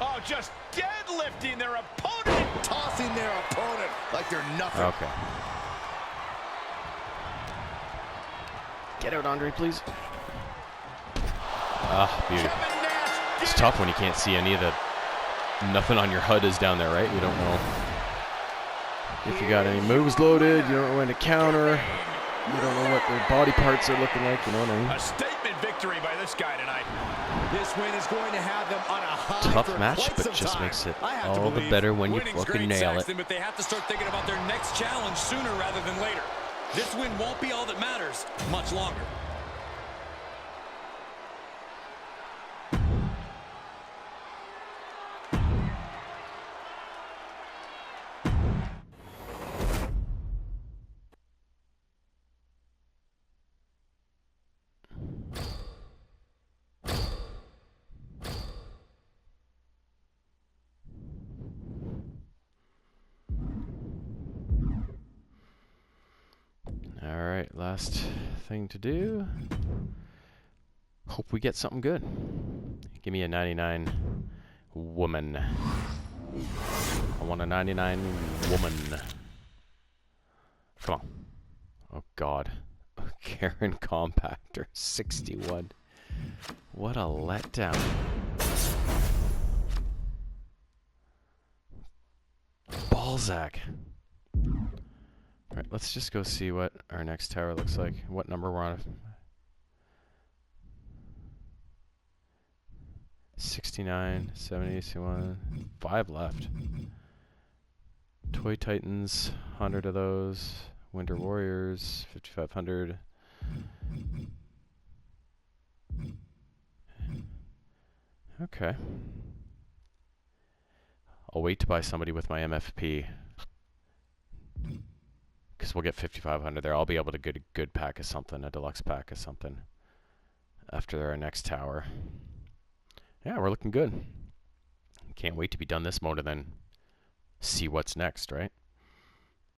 S3: Oh, just deadlifting their opponent.
S6: Tossing their opponent like they're nothing.
S1: Okay. Get out, Andre, please. Ah, beauty.
S3: Kevin Nash
S1: It's
S3: did
S1: tough when you can't see any of the... Nothing on your HUD is down there, right? You don't know if you got any moves loaded. You don't know when to counter. You don't know what their body parts are looking like. You know what I mean?
S3: a statement victory by this guy tonight.
S6: This win is going to have them on a high
S1: Tough
S6: for
S1: match,
S6: quite
S1: but
S6: some
S1: just
S6: time.
S1: makes it
S6: I have to
S1: all the
S6: believe.
S1: better when you
S2: Winning's
S1: fucking
S2: great,
S1: nail it.
S2: Saxton, but they have to start thinking about their next challenge sooner rather than later. This win won't be all that matters much longer.
S1: All right, last thing to do. Hope we get something good. Give me a 99 woman. I want a 99 woman. Come on. Oh, God. Karen Compactor, 61. What a letdown. Balzac. All right, let's just go see what our next tower looks like. What number we're on. 69, 70, 61, 5 left. Toy Titans, 100 of those. Winter Warriors, 5,500. Okay. I'll wait to buy somebody with my MFP. Because we'll get 5,500 there. I'll be able to get a good pack of something, a deluxe pack of something, after our next tower. Yeah, we're looking good. Can't wait to be done this mode and then see what's next, right?